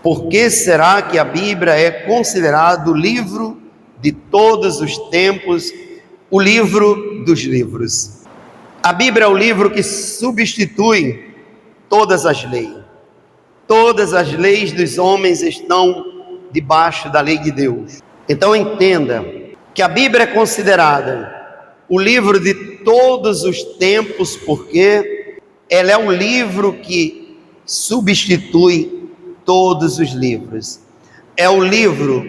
Por que será que a Bíblia é considerado o livro de todos os tempos, o livro dos livros? A Bíblia é o livro que substitui todas as leis. Todas as leis dos homens estão debaixo da lei de Deus. Então entenda que a Bíblia é considerada o livro de todos os tempos, porque ela é um livro que substitui todos os livros. É o livro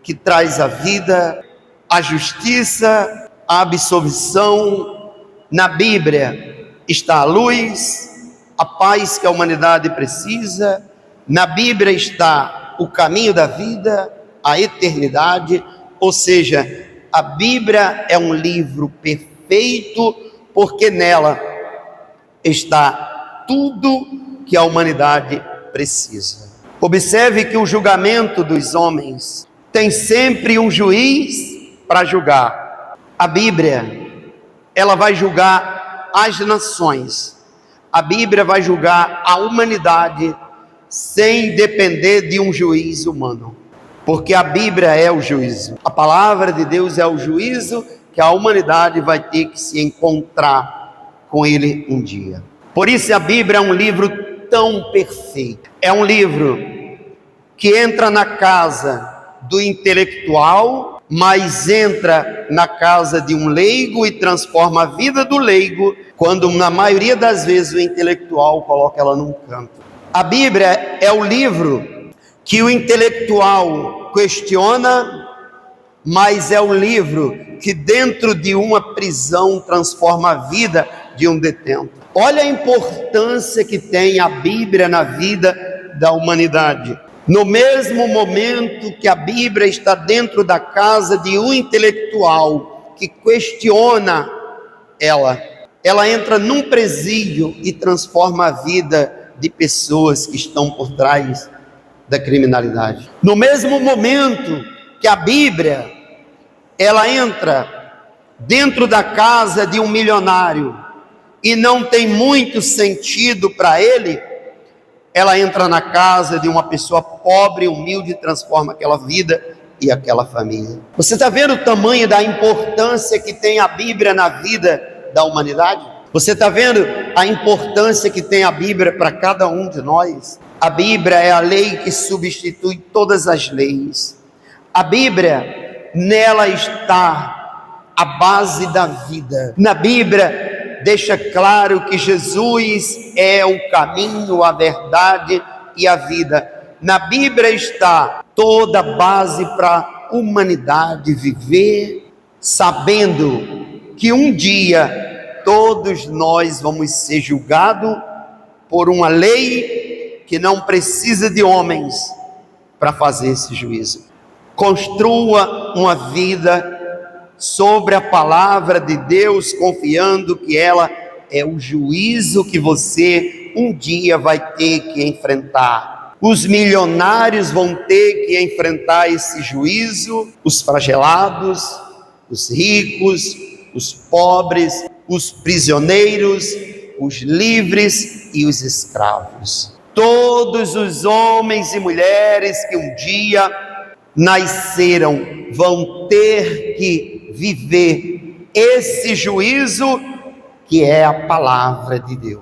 que traz a vida, a justiça, a absolvição. Na Bíblia está a luz, a paz que a humanidade precisa. Na Bíblia está o caminho da vida, a eternidade. Ou seja, a Bíblia é um livro perfeito, porque nela está tudo que a humanidade precisa. Observe que o julgamento dos homens tem sempre um juiz para julgar. A Bíblia, ela vai julgar as nações. A Bíblia vai julgar a humanidade sem depender de um juiz humano. Porque a Bíblia é o juízo. A palavra de Deus é o juízo que a humanidade vai ter que se encontrar com ele um dia. Por isso a Bíblia é um livro tão perfeito. É um livro que entra na casa do intelectual, mas entra na casa de um leigo e transforma a vida do leigo, quando na maioria das vezes o intelectual coloca ela num canto. A Bíblia é o livro que o intelectual questiona, mas é o livro que dentro de uma prisão transforma a vida de um detento. Olha a importância que tem a Bíblia na vida da humanidade. No mesmo momento que a Bíblia está dentro da casa de um intelectual que questiona ela entra num presídio e transforma a vida de pessoas que estão por trás da criminalidade. No mesmo momento que a Bíblia, ela entra dentro da casa de um milionário e não tem muito sentido para ele, ela entra na casa de uma pessoa pobre, humilde, e transforma aquela vida e aquela família. Você está vendo o tamanho da importância que tem a Bíblia na vida da humanidade? Você está vendo a importância que tem a Bíblia para cada um de nós? A Bíblia é a lei que substitui todas as leis. A Bíblia, nela está a base da vida. Na Bíblia deixa claro que Jesus é o caminho, a verdade e a vida. Na Bíblia está toda a base para a humanidade viver, sabendo que um dia todos nós vamos ser julgados por uma lei que não precisa de homens para fazer esse juízo. Construa uma vida sobre a palavra de Deus, confiando que ela é o juízo que você um dia vai ter que enfrentar. Os milionários vão ter que enfrentar esse juízo, os flagelados, os ricos, os pobres, os prisioneiros, os livres e os escravos. Todos os homens e mulheres que um dia nasceram vão ter que viver esse juízo que é a palavra de Deus.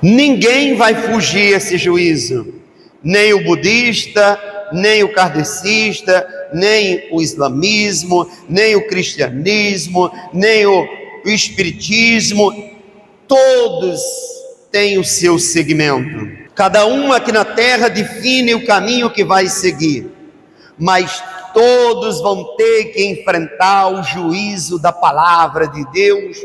Ninguém vai fugir esse juízo, nem o budista, nem o kardecista, nem o islamismo, nem o cristianismo, nem o espiritismo. Todos têm o seu segmento. Cada um aqui na terra define o caminho que vai seguir, mas todos vão ter que enfrentar o juízo da palavra de Deus,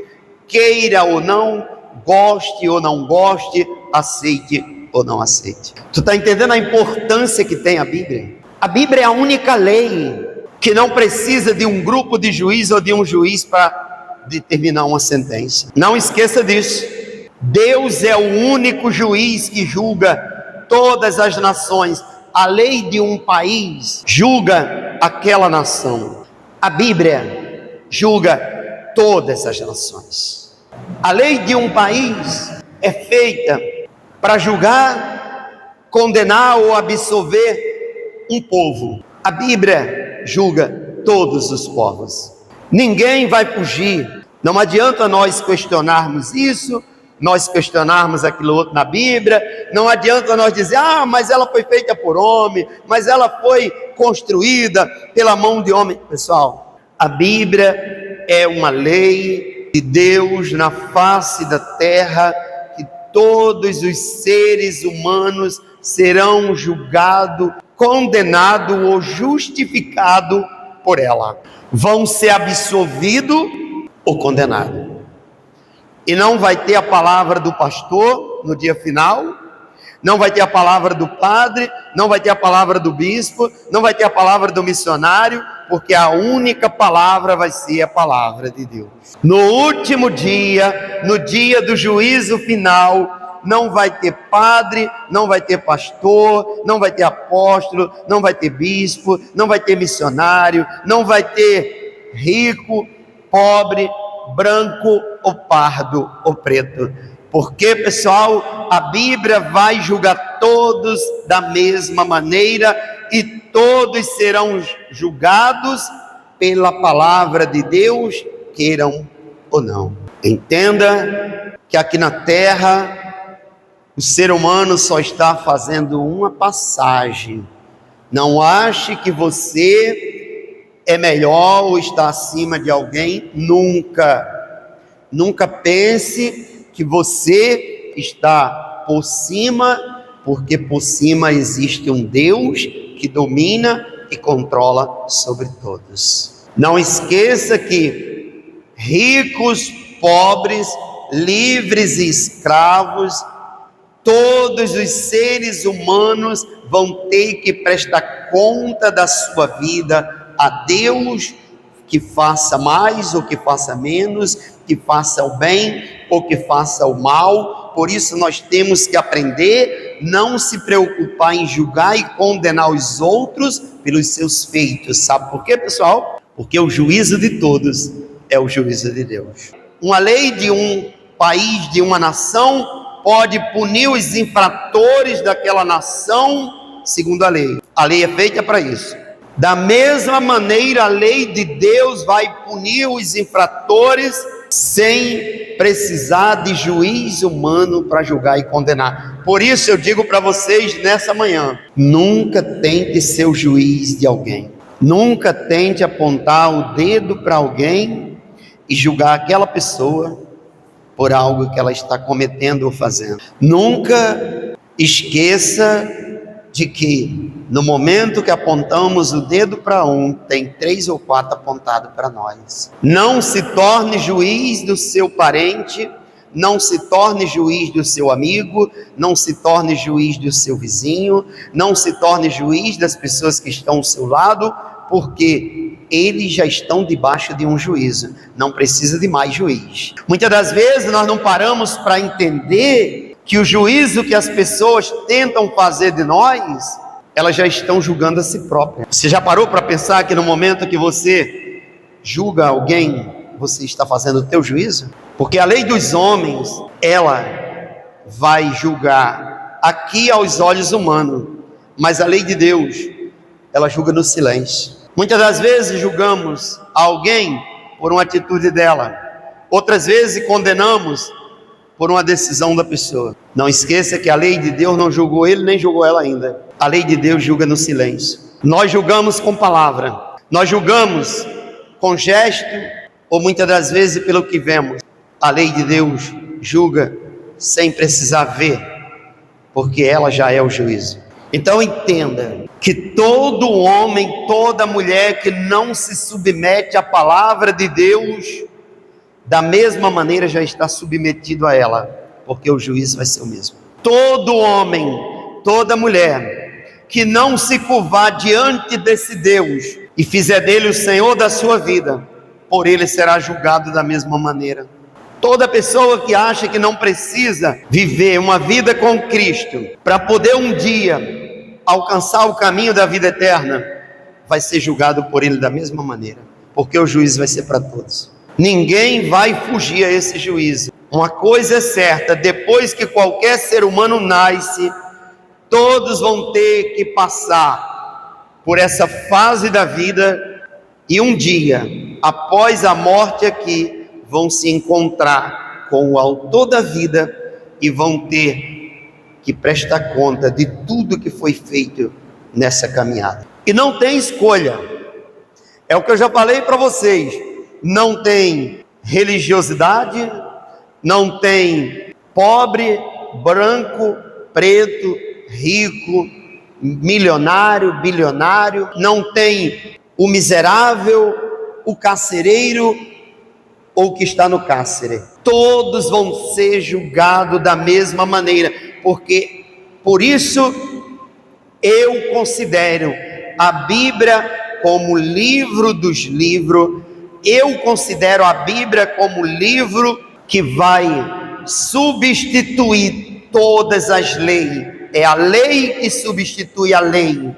queira ou não, goste ou não goste, aceite ou não aceite. Tu está entendendo a importância que tem a Bíblia? A Bíblia é a única lei que não precisa de um grupo de juízes ou de um juiz para determinar uma sentença. Não esqueça disso. Deus é o único juiz que julga todas as nações. A lei de um país julga aquela nação. A Bíblia julga todas as nações. A lei de um país é feita para julgar condenar ou absolver um povo. A Bíblia julga todos os povos. Ninguém vai fugir. Não adianta nós questionarmos isso, nós questionarmos aquilo outro na Bíblia. Não adianta nós dizer, mas ela foi feita por homem, mas ela foi construída pela mão de homem. Pessoal, a Bíblia é uma lei de Deus na face da terra, que todos os seres humanos serão julgados, condenados ou justificados por ela. Vão ser absolvidos ou condenados. E não vai ter a palavra do pastor no dia final, não vai ter a palavra do padre, não vai ter a palavra do bispo, não vai ter a palavra do missionário, porque a única palavra vai ser a palavra de Deus. No último dia, no dia do juízo final, não vai ter padre, não vai ter pastor, não vai ter apóstolo, não vai ter bispo, não vai ter missionário, não vai ter rico, pobre, branco ou pardo ou preto. Porque, pessoal, a Bíblia vai julgar todos da mesma maneira e todos serão julgados pela palavra de Deus, queiram ou não. Entenda que aqui na terra o ser humano só está fazendo uma passagem. Não ache que você é melhor ou está acima de alguém. Nunca pense que você está por cima, porque por cima existe um Deus que domina e controla sobre todos. Não esqueça que ricos, pobres, livres e escravos, todos os seres humanos vão ter que prestar conta da sua vida a Deus, que faça mais ou que faça menos, que faça o bem ou que faça o mal. Por isso nós temos que aprender, não se preocupar em julgar e condenar os outros pelos seus feitos. Sabe por quê, pessoal? Porque o juízo de todos é o juízo de Deus. Uma lei de um país, de uma nação, pode punir os infratores daquela nação segundo a lei. A lei é feita para isso. Da mesma maneira, a lei de Deus vai punir os infratores sem precisar de juiz humano para julgar e condenar. Por isso eu digo para vocês nessa manhã, nunca tente ser o juiz de alguém. Nunca tente apontar o dedo para alguém e julgar aquela pessoa por algo que ela está cometendo ou fazendo. Nunca esqueça de que no momento que apontamos o dedo para um, tem 3 ou 4 apontados para nós. Não se torne juiz do seu parente, não se torne juiz do seu amigo, não se torne juiz do seu vizinho, não se torne juiz das pessoas que estão ao seu lado, porque eles já estão debaixo de um juízo, não precisa de mais juiz. Muitas das vezes nós não paramos para entender que o juízo que as pessoas tentam fazer de nós, elas já estão julgando a si próprias. Você já parou para pensar que no momento que você julga alguém, você está fazendo o teu juízo? Porque a lei dos homens, ela vai julgar aqui aos olhos humanos, mas a lei de Deus, ela julga no silêncio. Muitas das vezes julgamos alguém por uma atitude dela, outras vezes condenamos por uma decisão da pessoa. Não esqueça que a lei de Deus não julgou ele, nem julgou ela ainda. A lei de Deus julga no silêncio. Nós julgamos com palavra, nós julgamos com gesto, ou muitas das vezes pelo que vemos. A lei de Deus julga sem precisar ver, porque ela já é o juízo. Então entenda que todo homem, toda mulher que não se submete à palavra de Deus, da mesma maneira já está submetido a ela, porque o juízo vai ser o mesmo. Todo homem, toda mulher que não se curvar diante desse Deus e fizer dele o Senhor da sua vida, por ele será julgado da mesma maneira. Toda pessoa que acha que não precisa viver uma vida com Cristo para poder um dia alcançar o caminho da vida eterna, vai ser julgado por ele da mesma maneira, porque o juízo vai ser para todos. Ninguém vai fugir a esse juízo. Uma coisa é certa, depois que qualquer ser humano nasce, Todos vão ter que passar por essa fase da vida e um dia, após a morte aqui, vão se encontrar com o autor da vida e vão ter que prestar conta de tudo que foi feito nessa caminhada. E não tem escolha. É o que eu já falei para vocês. Não tem religiosidade, não tem pobre, branco, preto, rico, milionário, bilionário, não tem o miserável, o carcereiro ou o que está no cárcere. Todos vão ser julgados da mesma maneira, porque por isso eu considero a Bíblia como livro dos livros. Eu considero a Bíblia como livro que vai substituir todas as leis. É a lei que substitui a lei.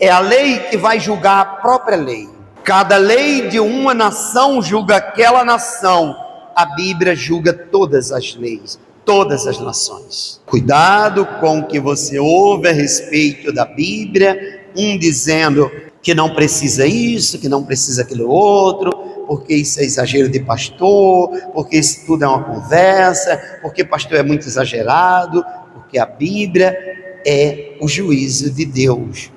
É a lei que vai julgar a própria lei. Cada lei de uma nação julga aquela nação. A Bíblia julga todas as leis, todas as nações. Cuidado com o que você ouve a respeito da Bíblia, dizendo que não precisa isso, que não precisa aquilo outro, porque isso é exagero de pastor, porque isso tudo é uma conversa, porque pastor é muito exagerado, porque a Bíblia é o juízo de Deus.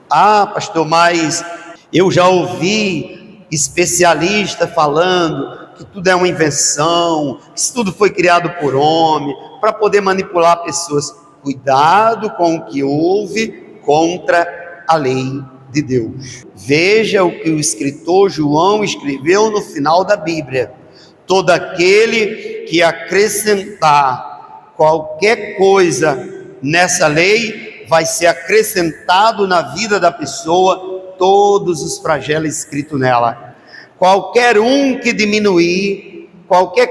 Ah, pastor, mas eu já ouvi especialista falando que tudo é uma invenção, que isso tudo foi criado por homem, para poder manipular pessoas. Cuidado com o que ouve contra a lei de Deus. Veja o que o escritor João escreveu no final da Bíblia: todo aquele que acrescentar qualquer coisa nessa lei vai ser acrescentado na vida da pessoa todos os flagelos escritos nela. Qualquer um que diminuir qualquer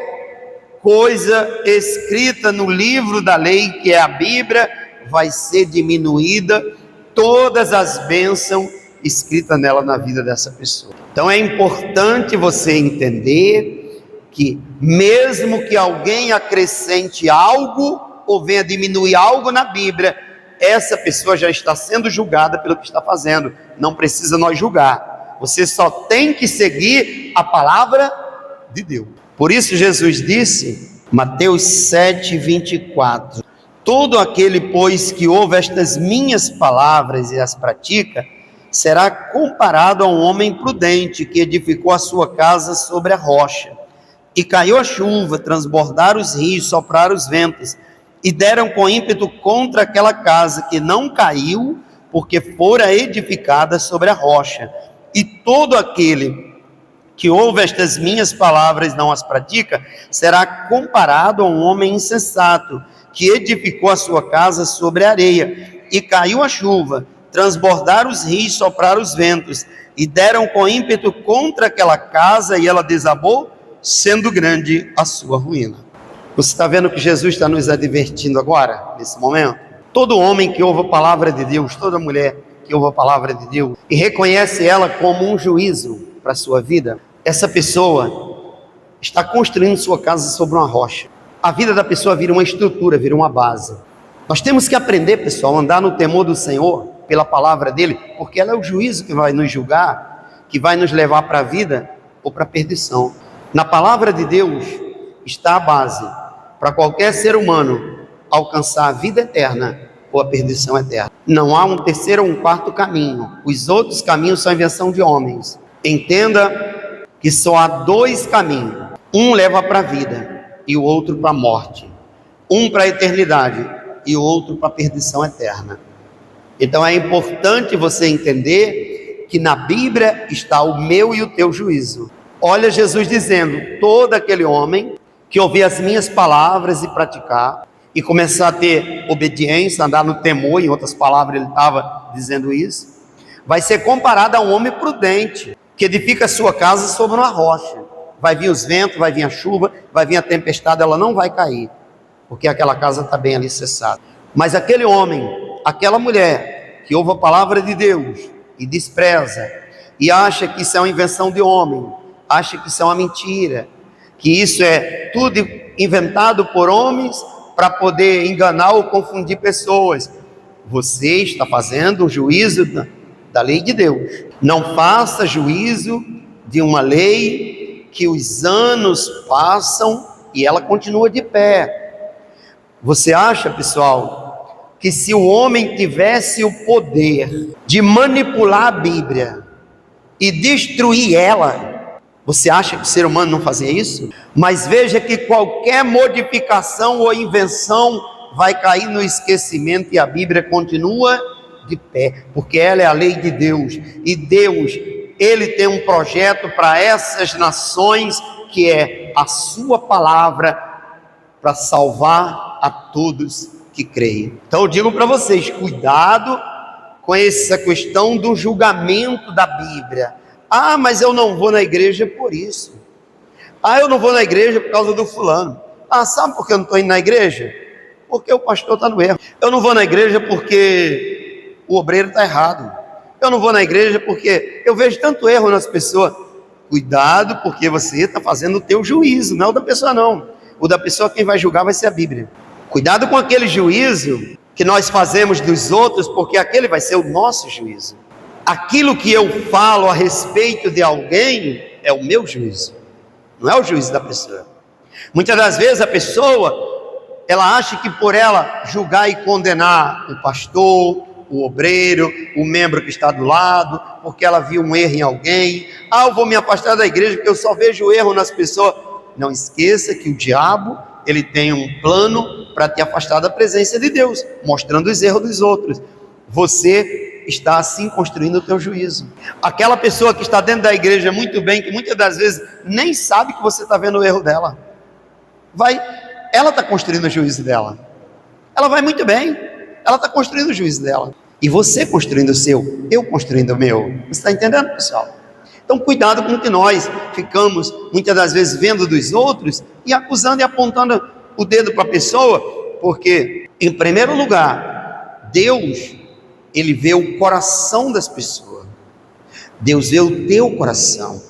coisa escrita no livro da lei, que é a Bíblia, vai ser diminuída todas as bênçãos escritas nela na vida dessa pessoa. Então é importante você entender que mesmo que alguém acrescente algo ou venha diminuir algo na Bíblia, essa pessoa já está sendo julgada pelo que está fazendo. Não precisa nós julgar. Você só tem que seguir a palavra de Deus. Por isso Jesus disse, Mateus 7:24, todo aquele, pois, que ouve estas minhas palavras e as pratica, será comparado a um homem prudente que edificou a sua casa sobre a rocha. E caiu a chuva, transbordaram os rios, sopraram os ventos, e deram com ímpeto contra aquela casa, que não caiu, porque fora edificada sobre a rocha. E todo aquele que ouve estas minhas palavras e não as pratica, será comparado a um homem insensato, que edificou a sua casa sobre a areia. E caiu a chuva, transbordaram os rios, sopraram os ventos, e deram com ímpeto contra aquela casa, e ela desabou, sendo grande a sua ruína. Você está vendo que Jesus está nos advertindo agora, nesse momento? Todo homem que ouve a palavra de Deus, toda mulher que ouve a palavra de Deus e reconhece ela como um juízo para a sua vida, essa pessoa está construindo sua casa sobre uma rocha. A vida da pessoa vira uma estrutura, vira uma base. Nós temos que aprender, pessoal, a andar no temor do Senhor, pela palavra dele, porque ela é o juízo que vai nos julgar, que vai nos levar para a vida ou para a perdição. Na palavra de Deus está a base para qualquer ser humano alcançar a vida eterna ou a perdição eterna. Não há um terceiro ou um quarto caminho. Os outros caminhos são invenção de homens. Entenda que só há dois caminhos. Um leva para a vida e o outro para a morte. Um para a eternidade e o outro para a perdição eterna. Então é importante você entender que na Bíblia está o meu e o teu juízo. Olha Jesus dizendo, todo aquele homem que ouvir as minhas palavras e praticar, e começar a ter obediência, andar no temor, em outras palavras ele estava dizendo isso, vai ser comparado a um homem prudente, que edifica a sua casa sobre uma rocha. Vai vir os ventos, vai vir a chuva, vai vir a tempestade, ela não vai cair, porque aquela casa está bem alicerçada. Mas aquele homem, aquela mulher, que ouve a palavra de Deus, e despreza, e acha que isso é uma invenção de homem, acha que isso é uma mentira, que isso é tudo inventado por homens para poder enganar ou confundir pessoas. Você está fazendo um juízo da lei de Deus. Não faça juízo de uma lei que os anos passam e ela continua de pé. Você acha, pessoal, que se o homem tivesse o poder de manipular a Bíblia e destruir ela, você acha que o ser humano não fazia isso? Mas veja que qualquer modificação ou invenção vai cair no esquecimento e a Bíblia continua de pé, porque ela é a lei de Deus. E Deus, Ele tem um projeto para essas nações, que é a sua palavra, para salvar a todos que creem. Então eu digo para vocês, cuidado com essa questão do julgamento da Bíblia. Ah, mas eu não vou na igreja por isso. Ah, eu não vou na igreja por causa do fulano. Ah, sabe por que eu não estou indo na igreja? Porque o pastor está no erro. Eu não vou na igreja porque o obreiro está errado. Eu não vou na igreja porque eu vejo tanto erro nas pessoas. Cuidado, porque você está fazendo o teu juízo, não é o da pessoa não. O da pessoa, quem vai julgar vai ser a Bíblia. Cuidado com aquele juízo que nós fazemos dos outros, porque aquele vai ser o nosso juízo. Aquilo que eu falo a respeito de alguém é o meu juízo, não é o juízo da pessoa. Muitas das vezes a pessoa, ela acha que por ela julgar e condenar o pastor, o obreiro, o membro que está do lado, porque ela viu um erro em alguém, ah, eu vou me afastar da igreja porque eu só vejo erro nas pessoas. Não esqueça que o diabo, ele tem um plano para te afastar da presença de Deus, mostrando os erros dos outros. Você está assim construindo o teu juízo. Aquela pessoa que está dentro da igreja muito bem, que muitas das vezes nem sabe que você está vendo o erro dela, ela está construindo o juízo dela. Ela vai muito bem, ela está construindo o juízo dela. E você construindo o seu, eu construindo o meu. Você está entendendo, pessoal? Então cuidado com o que nós ficamos muitas das vezes vendo dos outros e acusando e apontando o dedo para a pessoa, porque em primeiro lugar, Deus, Ele vê o coração das pessoas. Deus vê o teu coração.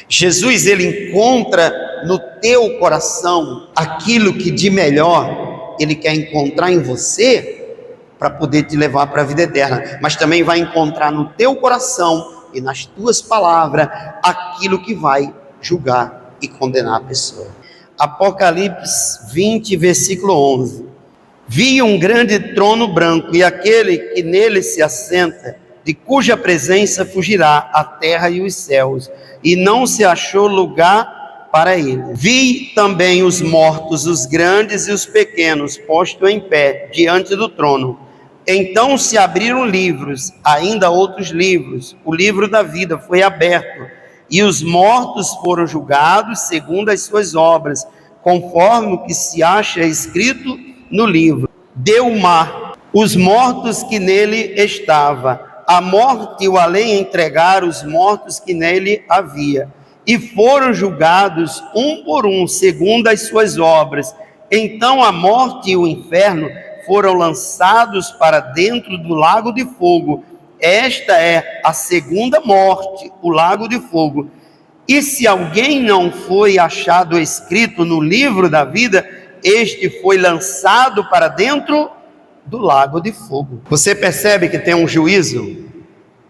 Jesus, Ele encontra no teu coração aquilo que de melhor Ele quer encontrar em você, para poder te levar para a vida eterna. Mas também vai encontrar no teu coração e nas tuas palavras aquilo que vai julgar e condenar a pessoa. Apocalipse 20, versículo 11. Vi um grande trono branco e aquele que nele se assenta, de cuja presença fugirá a terra e os céus, e não se achou lugar para ele. Vi também os mortos, os grandes e os pequenos, postos em pé diante do trono. Então se abriram livros, ainda outros livros. O livro da vida foi aberto, e os mortos foram julgados segundo as suas obras, conforme o que se acha escrito no livro. Deu o mar, os mortos que nele estava, a morte e o além entregaram os mortos que nele havia, e foram julgados um por um, segundo as suas obras. Então a morte e o inferno foram lançados para dentro do lago de fogo. Esta é a segunda morte, o lago de fogo. E se alguém não foi achado escrito no livro da vida, este foi lançado para dentro do lago de fogo. Você percebe que tem um juízo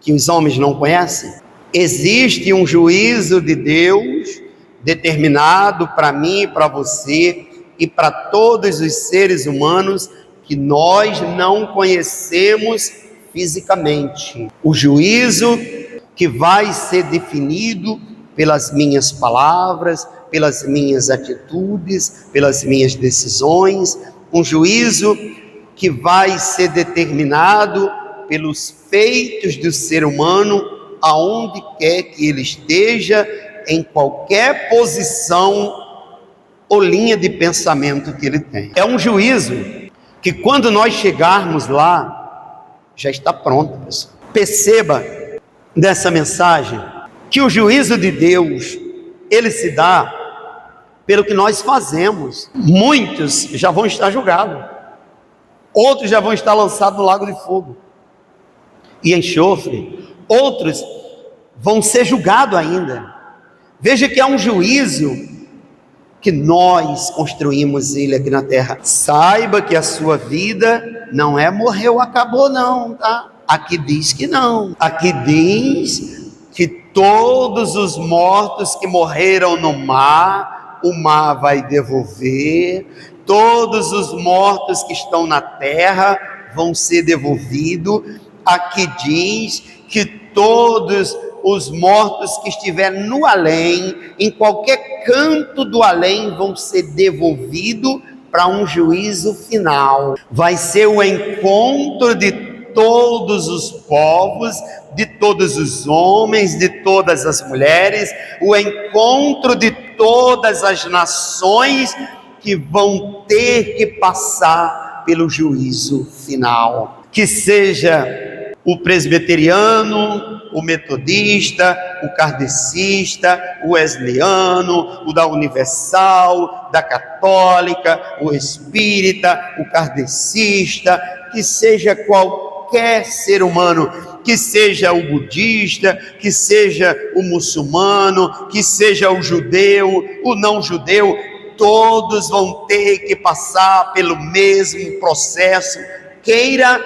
que os homens não conhecem? Existe um juízo de Deus determinado para mim e para você e para todos os seres humanos que nós não conhecemos fisicamente. O juízo que vai ser definido pelas minhas palavras, pelas minhas atitudes, pelas minhas decisões, um juízo que vai ser determinado pelos feitos do ser humano, aonde quer que ele esteja, em qualquer posição ou linha de pensamento que ele tem. É um juízo que quando nós chegarmos lá, já está pronto, pessoal. Perceba nessa mensagem que o juízo de Deus, ele se dá pelo que nós fazemos. Muitos já vão estar julgados, outros já vão estar lançados no lago de fogo e enxofre, outros vão ser julgados ainda. Veja que é um juízo que nós construímos ele aqui na terra. Saiba que a sua vida não é morreu, acabou não, tá? Aqui diz que não. Aqui diz que todos os mortos que morreram no mar, o mar vai devolver. Todos os mortos que estão na terra vão ser devolvidos. Aqui diz que todos os mortos que estiverem no além, em qualquer canto do além, vão ser devolvidos para um juízo final. Vai ser o encontro de todos os povos, de todos os homens, de todas as mulheres, o encontro de todas as nações que vão ter que passar pelo juízo final. Que seja o presbiteriano, o metodista, o kardecista, o wesleyano, o da Universal, da Católica, o espírita, o kardecista, que seja qualquer ser humano, que seja o budista, que seja o muçulmano, que seja o judeu, o não judeu, todos vão ter que passar pelo mesmo processo, queira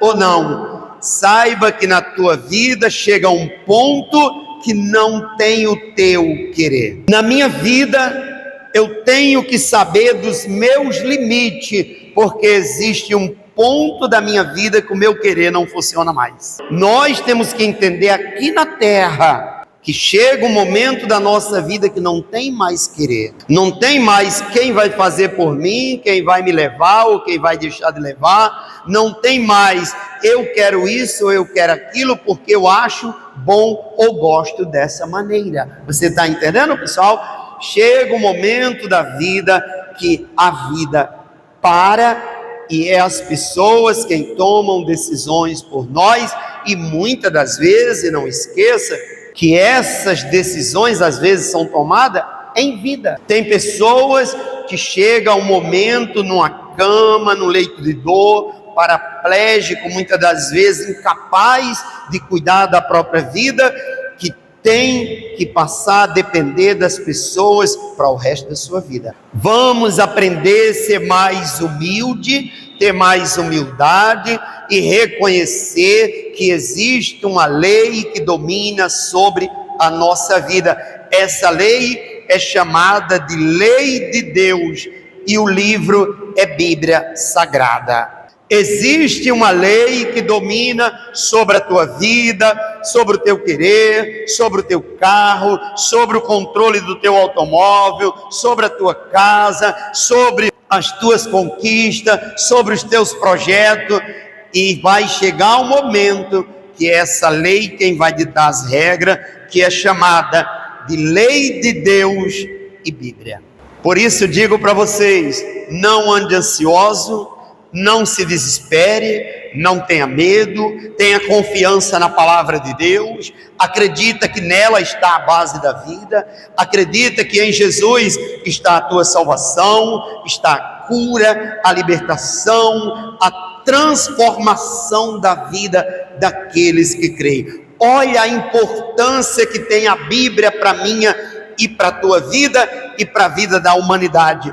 ou não. Saiba que na tua vida chega um ponto que não tem o teu querer. Na minha vida, eu tenho que saber dos meus limites, porque existe um ponto da minha vida que o meu querer não funciona mais. Nós temos que entender aqui na terra que chega um momento da nossa vida que não tem mais querer, não tem mais quem vai fazer por mim, quem vai me levar ou quem vai deixar de levar, não tem mais eu quero isso ou eu quero aquilo porque eu acho bom ou gosto dessa maneira. Você está entendendo, pessoal? Chega um momento da vida que a vida para e é as pessoas quem tomam decisões por nós, e muitas das vezes, não esqueça, que essas decisões às vezes são tomadas em vida. Tem pessoas que chegam a um momento numa cama, no leito de dor, paraplégico, muitas das vezes incapaz de cuidar da própria vida, que tem que passar a depender das pessoas para o resto da sua vida. Vamos aprender a ser mais humilde, ter mais humildade e reconhecer que existe uma lei que domina sobre a nossa vida. Essa lei é chamada de Lei de Deus e o livro é Bíblia Sagrada. Existe uma lei que domina sobre a tua vida, sobre o teu querer, sobre o teu carro, sobre o controle do teu automóvel, sobre a tua casa, sobre as tuas conquistas, sobre os teus projetos, e vai chegar um momento que essa lei, quem vai ditar as regras, que é chamada de Lei de Deus e Bíblia. Por isso eu digo para vocês, não ande ansioso, não se desespere, não tenha medo, tenha confiança na palavra de Deus, acredita que nela está a base da vida, acredita que em Jesus está a tua salvação, está a cura, a libertação, a transformação da vida daqueles que creem. Olha a importância que tem a Bíblia para a minha e para a tua vida e para a vida da humanidade.